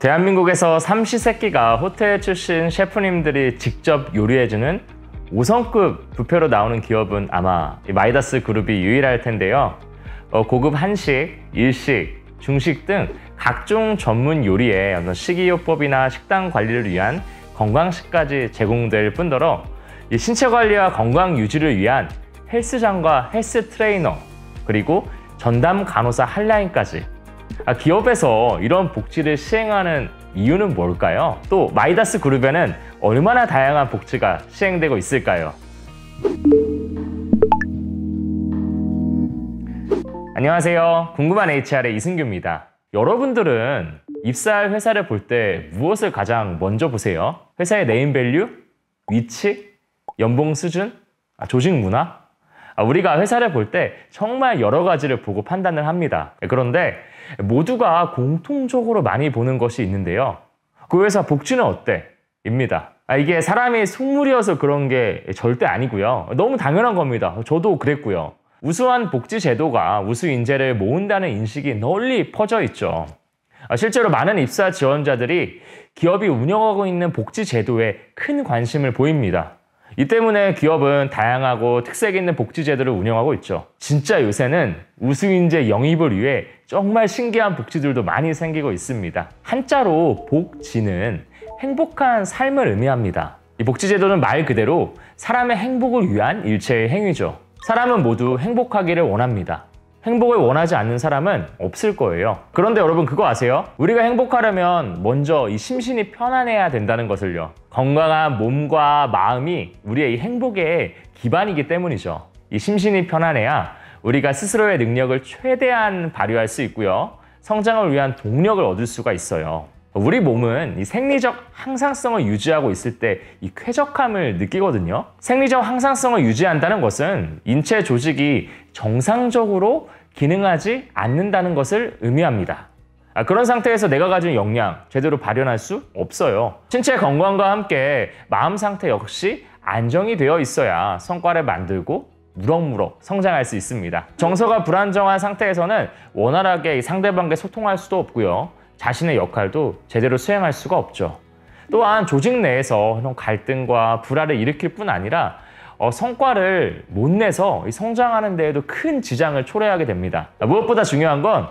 대한민국에서 삼시세끼가 호텔 출신 셰프님들이 직접 요리해주는 5성급 뷔페로 나오는 기업은 아마 마이다스 그룹이 유일할 텐데요. 고급 한식, 일식, 중식 등 각종 전문 요리에 식이요법이나 식단 관리를 위한 건강식까지 제공될 뿐더러 신체 관리와 건강 유지를 위한 헬스장과 헬스 트레이너, 그리고 전담 간호사 한라인까지 기업에서 이런 복지를 시행하는 이유는 뭘까요? 또 마이다스 그룹에는 얼마나 다양한 복지가 시행되고 있을까요? 안녕하세요. 궁금한 HR의 이승규입니다. 여러분들은 입사할 회사를 볼 때 무엇을 가장 먼저 보세요? 회사의 네임밸류? 위치? 연봉 수준? 조직 문화? 우리가 회사를 볼 때 정말 여러 가지를 보고 판단을 합니다. 그런데 모두가 공통적으로 많이 보는 것이 있는데요. 그 회사 복지는 어때? 입니다. 이게 사람이 속물이어서 그런 게 절대 아니고요. 너무 당연한 겁니다. 저도 그랬고요. 우수한 복지 제도가 우수 인재를 모은다는 인식이 널리 퍼져 있죠. 실제로 많은 입사 지원자들이 기업이 운영하고 있는 복지 제도에 큰 관심을 보입니다. 이 때문에 기업은 다양하고 특색 있는 복지 제도를 운영하고 있죠. 진짜 요새는 우수 인재 영입을 위해 정말 신기한 복지들도 많이 생기고 있습니다. 한자로 복지는 행복한 삶을 의미합니다. 이 복지 제도는 말 그대로 사람의 행복을 위한 일체의 행위죠. 사람은 모두 행복하기를 원합니다. 행복을 원하지 않는 사람은 없을 거예요. 그런데 여러분 그거 아세요? 우리가 행복하려면 먼저 이 심신이 편안해야 된다는 것을요. 건강한 몸과 마음이 우리의 이 행복의 기반이기 때문이죠. 이 심신이 편안해야 우리가 스스로의 능력을 최대한 발휘할 수 있고요. 성장을 위한 동력을 얻을 수가 있어요. 우리 몸은 이 생리적 항상성을 유지하고 있을 때 이 쾌적함을 느끼거든요. 생리적 항상성을 유지한다는 것은 인체 조직이 정상적으로 기능하지 않는다는 것을 의미합니다. 그런 상태에서 내가 가진 역량 제대로 발현할 수 없어요. 신체 건강과 함께 마음 상태 역시 안정이 되어 있어야 성과를 만들고 무럭무럭 성장할 수 있습니다. 정서가 불안정한 상태에서는 원활하게 상대방과 소통할 수도 없고요. 자신의 역할도 제대로 수행할 수가 없죠. 또한 조직 내에서 이런 갈등과 불화를 일으킬 뿐 아니라 성과를 못 내서 성장하는 데에도 큰 지장을 초래하게 됩니다. 무엇보다 중요한 건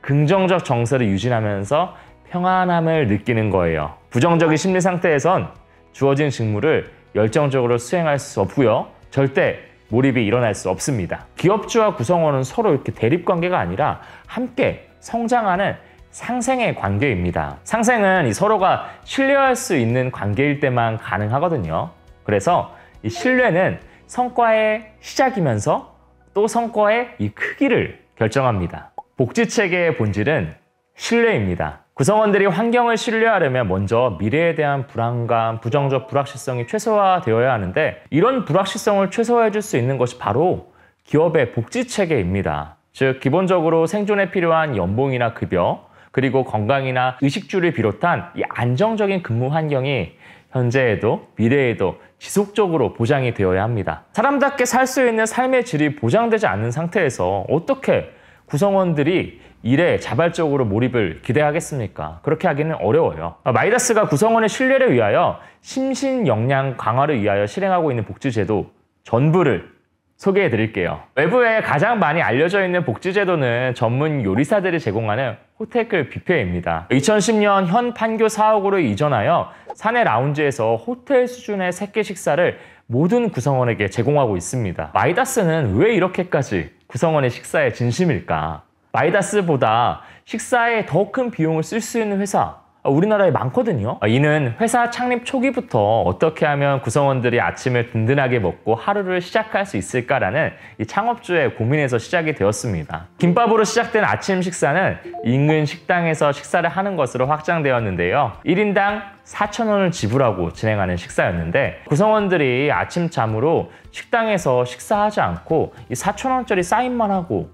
긍정적 정서를 유지하면서 평안함을 느끼는 거예요. 부정적인 심리 상태에선 주어진 직무를 열정적으로 수행할 수 없고요. 절대 몰입이 일어날 수 없습니다. 기업주와 구성원은 서로 이렇게 대립관계가 아니라 함께 성장하는 상생의 관계입니다. 상생은 서로가 신뢰할 수 있는 관계일 때만 가능하거든요. 그래서 이 신뢰는 성과의 시작이면서 또 성과의 이 크기를 결정합니다. 복지체계의 본질은 신뢰입니다. 구성원들이 환경을 신뢰하려면 먼저 미래에 대한 불안감, 부정적 불확실성이 최소화되어야 하는데 이런 불확실성을 최소화해 줄 수 있는 것이 바로 기업의 복지체계입니다. 즉 기본적으로 생존에 필요한 연봉이나 급여, 그리고 건강이나 의식주를 비롯한 이 안정적인 근무 환경이 현재에도 미래에도 지속적으로 보장이 되어야 합니다. 사람답게 살 수 있는 삶의 질이 보장되지 않는 상태에서 어떻게 구성원들이 일에 자발적으로 몰입을 기대하겠습니까? 그렇게 하기는 어려워요. 마이다스가 구성원의 신뢰를 위하여 심신 역량 강화를 위하여 실행하고 있는 복지제도 전부를 소개해 드릴게요. 외부에 가장 많이 알려져 있는 복지제도는 전문 요리사들이 제공하는 호텔급 뷔페입니다. 2010년 현 판교 사옥으로 이전하여 사내 라운지에서 호텔 수준의 새끼 식사를 모든 구성원에게 제공하고 있습니다. 마이다스는 왜 이렇게까지 구성원의 식사에 진심일까? 마이다스보다 식사에 더 큰 비용을 쓸 수 있는 회사 우리나라에 많거든요. 이는 회사 창립 초기부터 어떻게 하면 구성원들이 아침을 든든하게 먹고 하루를 시작할 수 있을까라는 이 창업주의 고민에서 시작이 되었습니다. 김밥으로 시작된 아침 식사는 인근 식당에서 식사를 하는 것으로 확장되었는데요. 1인당 4,000원을 지불하고 진행하는 식사였는데 구성원들이 아침잠으로 식당에서 식사하지 않고 이 4,000원짜리 사인만 하고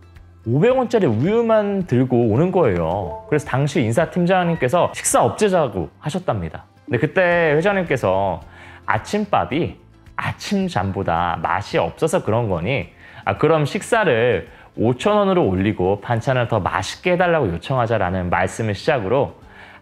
500원짜리 우유만 들고 오는 거예요. 그래서 당시 인사팀장님께서 식사 없애자고 하셨답니다. 근데 그때 회장님께서 아침밥이 아침잠보다 맛이 없어서 그런 거니 그럼 식사를 5,000원으로 올리고 반찬을 더 맛있게 해달라고 요청하자라는 말씀을 시작으로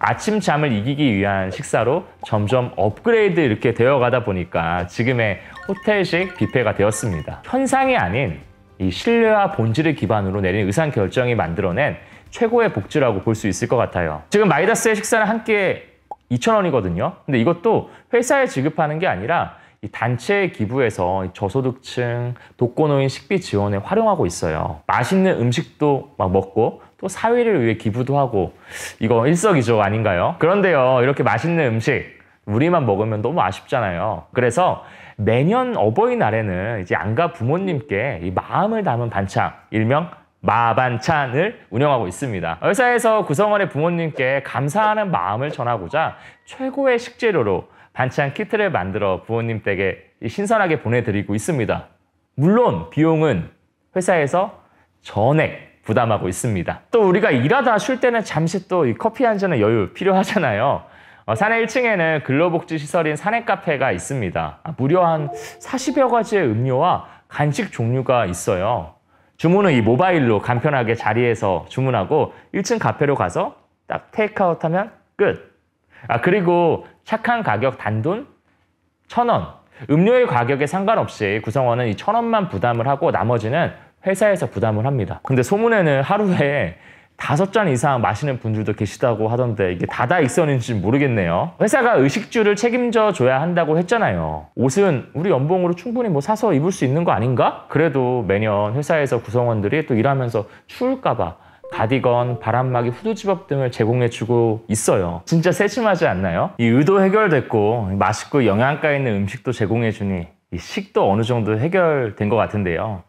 아침잠을 이기기 위한 식사로 점점 업그레이드 이렇게 되어가다 보니까 지금의 호텔식 뷔페가 되었습니다. 현상이 아닌 이 신뢰와 본질을 기반으로 내린 의사결정이 만들어낸 최고의 복지라고 볼 수 있을 것 같아요. 지금 마이다스의 식사는 한 끼에 2,000원이거든요. 근데 이것도 회사에 지급하는 게 아니라 이 단체에 기부해서 저소득층, 독거노인 식비 지원에 활용하고 있어요. 맛있는 음식도 막 먹고 또 사회를 위해 기부도 하고 이거 일석이조 아닌가요? 그런데요, 이렇게 맛있는 음식 우리만 먹으면 너무 아쉽잖아요. 그래서 매년 어버이날에는 이제 양가 부모님께 이 마음을 담은 반찬, 일명 마반찬을 운영하고 있습니다. 회사에서 구성원의 부모님께 감사하는 마음을 전하고자 최고의 식재료로 반찬 키트를 만들어 부모님 댁에 신선하게 보내드리고 있습니다. 물론 비용은 회사에서 전액 부담하고 있습니다. 또 우리가 일하다 쉴 때는 잠시 또 이 커피 한 잔의 여유 필요하잖아요. 사내 1층에는 근로복지시설인 사내카페가 있습니다. 무려 한 40여 가지의 음료와 간식 종류가 있어요. 주문은 이 모바일로 간편하게 자리에서 주문하고 1층 카페로 가서 딱 테이크아웃하면 끝. 그리고 착한 가격 단돈 1,000원. 음료의 가격에 상관없이 구성원은 이 1,000원만 부담을 하고 나머지는 회사에서 부담을 합니다. 근데 소문에는 하루에 5잔 이상 마시는 분들도 계시다고 하던데 이게 다다익선인지 모르겠네요. 회사가 의식주를 책임져 줘야 한다고 했잖아요. 옷은 우리 연봉으로 충분히 뭐 사서 입을 수 있는 거 아닌가? 그래도 매년 회사에서 구성원들이 또 일하면서 추울까 봐 가디건, 바람막이, 후드집업 등을 제공해주고 있어요. 진짜 세심하지 않나요? 이 의도 해결됐고 맛있고 영양가 있는 음식도 제공해주니 이 식도 어느 정도 해결된 것 같은데요.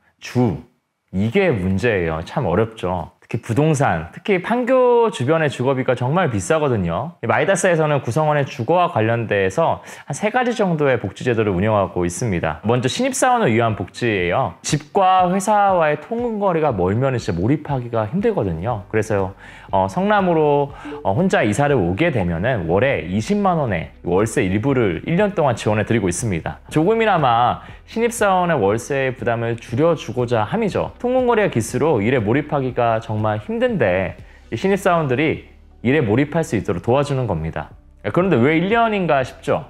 이게 문제예요. 참 어렵죠. 특히 부동산, 특히 판교 주변의 주거비가 정말 비싸거든요. 마이다스에서는 구성원의 주거와 관련돼서 한 3가지 정도의 복지제도를 운영하고 있습니다. 먼저 신입사원을 위한 복지예요. 집과 회사와의 통근거리가 멀면 진짜 몰입하기가 힘들거든요. 그래서 성남으로 혼자 이사를 오게 되면은 월에 20만 원의 월세 일부를 1년 동안 지원해 드리고 있습니다. 조금이나마 신입사원의 월세 부담을 줄여주고자 함이죠. 통근거리가 기수로 일에 몰입하기가 정말 힘든데 신입사원들이 일에 몰입할 수 있도록 도와주는 겁니다. 그런데 왜 1년인가 싶죠?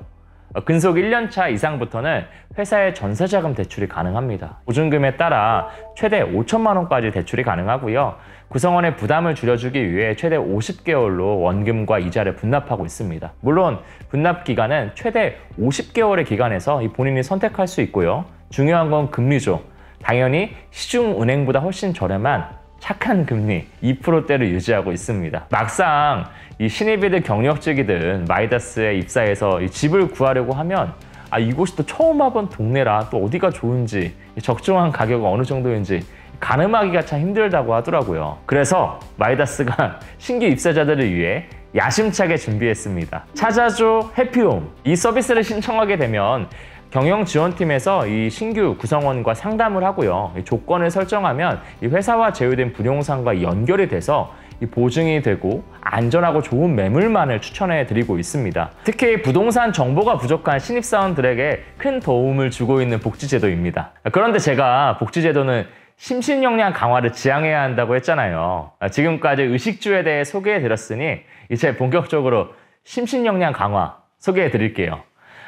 근속 1년차 이상부터는 회사의 전세자금 대출이 가능합니다. 보증금에 따라 최대 5천만 원까지 대출이 가능하고요. 구성원의 부담을 줄여주기 위해 최대 50개월로 원금과 이자를 분납하고 있습니다. 물론 분납 기간은 최대 50개월의 기간에서 본인이 선택할 수 있고요. 중요한 건 금리죠. 당연히 시중은행보다 훨씬 저렴한 착한 금리 2%대를 유지하고 있습니다. 막상 이 신입이든 경력직이든 마이다스에 입사해서 이 집을 구하려고 하면 이곳이 또 처음 와본 동네라 또 어디가 좋은지 적정한 가격은 어느 정도인지 가늠하기가 참 힘들다고 하더라고요. 그래서 마이다스가 신규 입사자들을 위해 야심차게 준비했습니다. 찾아줘 해피홈. 이 서비스를 신청하게 되면 경영지원팀에서 이 신규 구성원과 상담을 하고요. 조건을 설정하면 이 회사와 제휴된 부동산과 연결이 돼서 보증이 되고 안전하고 좋은 매물만을 추천해 드리고 있습니다. 특히 부동산 정보가 부족한 신입사원들에게 큰 도움을 주고 있는 복지제도입니다. 그런데 제가 복지제도는 심신역량 강화를 지향해야 한다고 했잖아요. 지금까지 의식주에 대해 소개해 드렸으니 이제 본격적으로 심신역량 강화 소개해 드릴게요.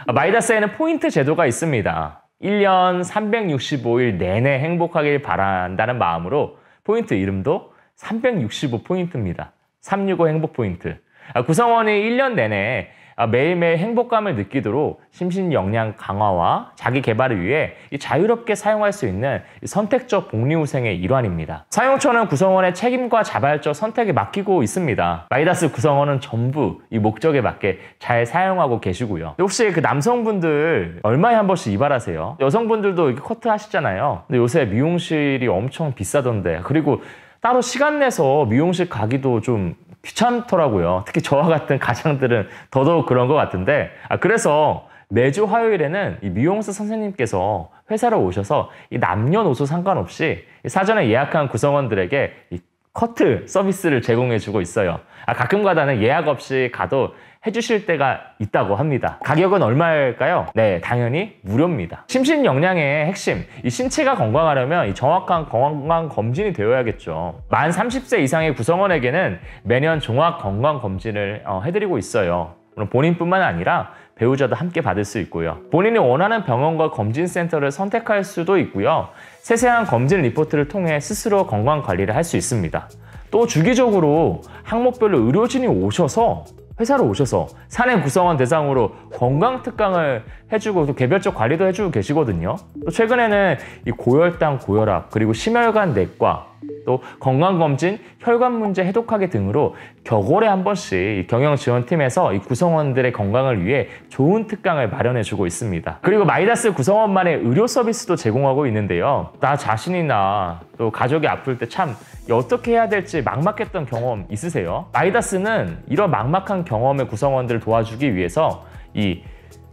마이다스에는 포인트 제도가 있습니다. 1년 365일 내내 행복하길 바란다는 마음으로 포인트 이름도 365포인트입니다. 365 행복포인트. 구성원이 1년 내내 매일매일 행복감을 느끼도록 심신역량 강화와 자기 개발을 위해 자유롭게 사용할 수 있는 선택적 복리후생의 일환입니다. 사용처는 구성원의 책임과 자발적 선택에 맡기고 있습니다. 마이다스 구성원은 전부 이 목적에 맞게 잘 사용하고 계시고요. 혹시 그 남성분들 얼마에 한 번씩 이발하세요? 여성분들도 이렇게 커트 하시잖아요. 근데 요새 미용실이 엄청 비싸던데, 그리고 따로 시간 내서 미용실 가기도 좀 귀찮더라고요. 특히 저와 같은 가장들은 더더욱 그런 것 같은데, 그래서 매주 화요일에는 이 미용사 선생님께서 회사로 오셔서 이 남녀노소 상관없이 사전에 예약한 구성원들에게 이 커트 서비스를 제공해주고 있어요. 가끔 가다는 예약 없이 가도 해주실 때가 있다고 합니다. 가격은 얼마일까요? 네, 당연히 무료입니다. 심신 영양의 핵심, 이 신체가 건강하려면 이 정확한 건강 검진이 되어야겠죠. 만 30세 이상의 구성원에게는 매년 종합 건강 검진을 해드리고 있어요. 물론 본인뿐만 아니라 배우자도 함께 받을 수 있고요. 본인이 원하는 병원과 검진센터를 선택할 수도 있고요. 세세한 검진 리포트를 통해 스스로 건강관리를 할 수 있습니다. 또 주기적으로 항목별로 의료진이 회사로 오셔서 사내 구성원 대상으로 건강 특강을 해주고 또 개별적 관리도 해주고 계시거든요. 또 최근에는 이 고혈당, 고혈압, 그리고 심혈관 내과, 또 건강검진, 혈관 문제 해독하기 등으로 격월에 한 번씩 경영지원팀에서 이 구성원들의 건강을 위해 좋은 특강을 마련해주고 있습니다. 그리고 마이다스 구성원만의 의료 서비스도 제공하고 있는데요. 나 자신이나 또 가족이 아플 때 참 어떻게 해야 될지 막막했던 경험 있으세요? 마이다스는 이런 막막한 경험의 구성원들을 도와주기 위해서 이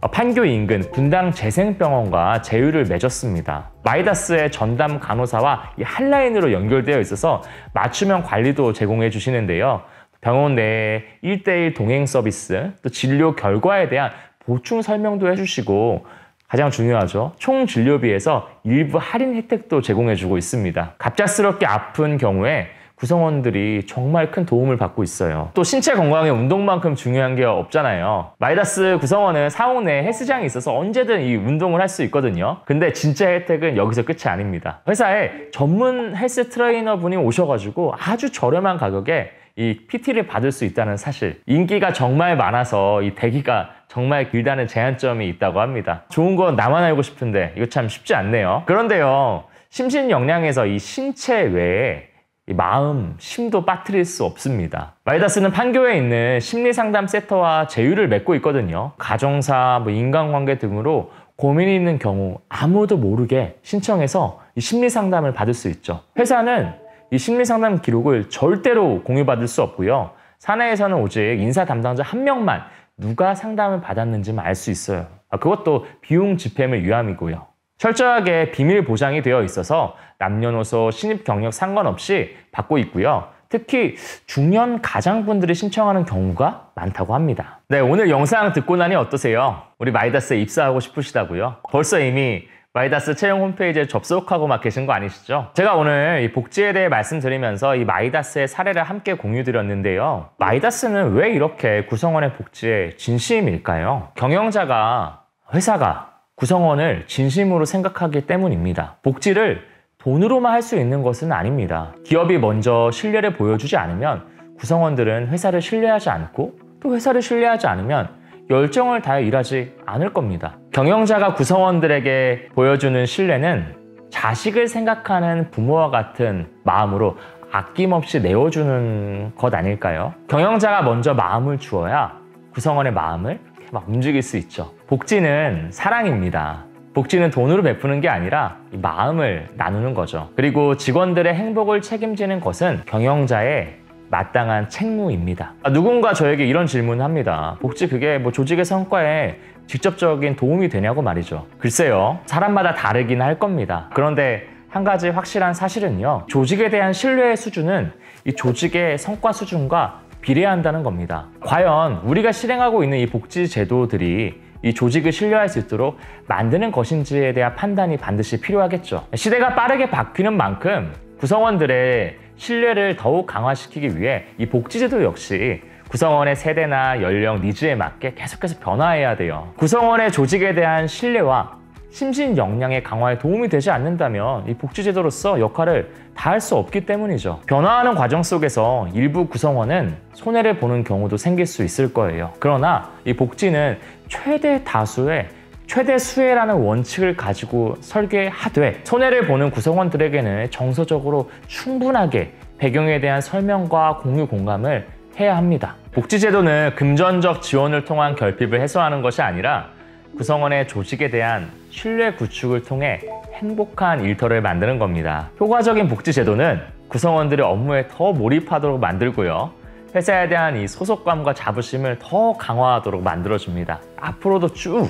판교 인근 분당 재생병원과 제휴를 맺었습니다. 마이다스의 전담 간호사와 이 한라인으로 연결되어 있어서 맞춤형 관리도 제공해 주시는데요. 병원 내에 1:1 동행 서비스, 또 진료 결과에 대한 보충 설명도 해주시고 가장 중요하죠. 총 진료비에서 일부 할인 혜택도 제공해 주고 있습니다. 갑작스럽게 아픈 경우에 구성원들이 정말 큰 도움을 받고 있어요. 또 신체 건강에 운동만큼 중요한 게 없잖아요. 마이다스 구성원은 사옥 내에 헬스장이 있어서 언제든 이 운동을 할 수 있거든요. 근데 진짜 혜택은 여기서 끝이 아닙니다. 회사에 전문 헬스 트레이너 분이 오셔가지고 아주 저렴한 가격에 이 PT를 받을 수 있다는 사실. 인기가 정말 많아서 이 대기가 정말 길다는 제한점이 있다고 합니다. 좋은 건 나만 알고 싶은데 이거 참 쉽지 않네요. 그런데요, 심신영양에서 이 신체 외에 이 마음, 심도 빠뜨릴 수 없습니다. 마이다스는 판교에 있는 심리상담 센터와 제휴를 맺고 있거든요. 가정사, 인간관계 등으로 고민이 있는 경우 아무도 모르게 신청해서 이 심리상담을 받을 수 있죠. 회사는 이 심리상담 기록을 절대로 공유받을 수 없고요. 사내에서는 오직 인사 담당자 한 명만 누가 상담을 받았는지만 알 수 있어요. 그것도 비용 집행을 위함이고요. 철저하게 비밀 보장이 되어 있어서 남녀노소, 신입 경력 상관없이 받고 있고요. 특히 중년 가장분들이 신청하는 경우가 많다고 합니다. 네, 오늘 영상 듣고 나니 어떠세요? 우리 마이다스에 입사하고 싶으시다고요? 벌써 이미 마이다스 채용 홈페이지에 접속하고 막 계신 거 아니시죠? 제가 오늘 이 복지에 대해 말씀드리면서 이 마이다스의 사례를 함께 공유드렸는데요. 마이다스는 왜 이렇게 구성원의 복지에 진심일까요? 경영자가, 회사가 구성원을 진심으로 생각하기 때문입니다. 복지를 돈으로만 할 수 있는 것은 아닙니다. 기업이 먼저 신뢰를 보여주지 않으면 구성원들은 회사를 신뢰하지 않고 또 회사를 신뢰하지 않으면 열정을 다해 일하지 않을 겁니다. 경영자가 구성원들에게 보여주는 신뢰는 자식을 생각하는 부모와 같은 마음으로 아낌없이 내어주는 것 아닐까요? 경영자가 먼저 마음을 주어야 구성원의 마음을 막 움직일 수 있죠. 복지는 사랑입니다. 복지는 돈으로 베푸는 게 아니라 마음을 나누는 거죠. 그리고 직원들의 행복을 책임지는 것은 경영자의 마땅한 책무입니다. 누군가 저에게 이런 질문을 합니다. 복지 그게 조직의 성과에 직접적인 도움이 되냐고 말이죠. 글쎄요, 사람마다 다르긴 할 겁니다. 그런데 한 가지 확실한 사실은요, 조직에 대한 신뢰의 수준은 이 조직의 성과 수준과 비례한다는 겁니다. 과연 우리가 실행하고 있는 이 복지 제도들이 이 조직을 신뢰할 수 있도록 만드는 것인지에 대한 판단이 반드시 필요하겠죠. 시대가 빠르게 바뀌는 만큼 구성원들의 신뢰를 더욱 강화시키기 위해 이 복지제도 역시 구성원의 세대나 연령, 니즈에 맞게 계속해서 변화해야 돼요. 구성원의 조직에 대한 신뢰와 심신 역량의 강화에 도움이 되지 않는다면 이 복지제도로서 역할을 다할 수 없기 때문이죠. 변화하는 과정 속에서 일부 구성원은 손해를 보는 경우도 생길 수 있을 거예요. 그러나 이 복지는 최대 다수의 최대 수혜라는 원칙을 가지고 설계하되 손해를 보는 구성원들에게는 정서적으로 충분하게 배경에 대한 설명과 공유 공감을 해야 합니다. 복지제도는 금전적 지원을 통한 결핍을 해소하는 것이 아니라 구성원의 조직에 대한 신뢰 구축을 통해 행복한 일터를 만드는 겁니다. 효과적인 복지제도는 구성원들의 업무에 더 몰입하도록 만들고요. 회사에 대한 이 소속감과 자부심을 더 강화하도록 만들어줍니다. 앞으로도 쭉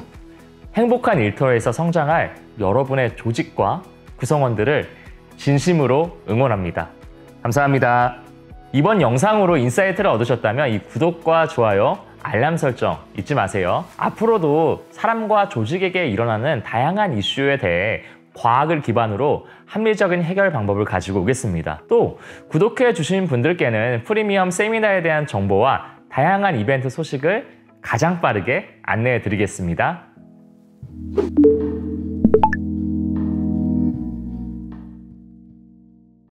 행복한 일터에서 성장할 여러분의 조직과 구성원들을 진심으로 응원합니다. 감사합니다. 이번 영상으로 인사이트를 얻으셨다면 이 구독과 좋아요, 알람 설정 잊지 마세요. 앞으로도 사람과 조직에게 일어나는 다양한 이슈에 대해 과학을 기반으로 합리적인 해결 방법을 가지고 오겠습니다. 또 구독해 주신 분들께는 프리미엄 세미나에 대한 정보와 다양한 이벤트 소식을 가장 빠르게 안내해 드리겠습니다.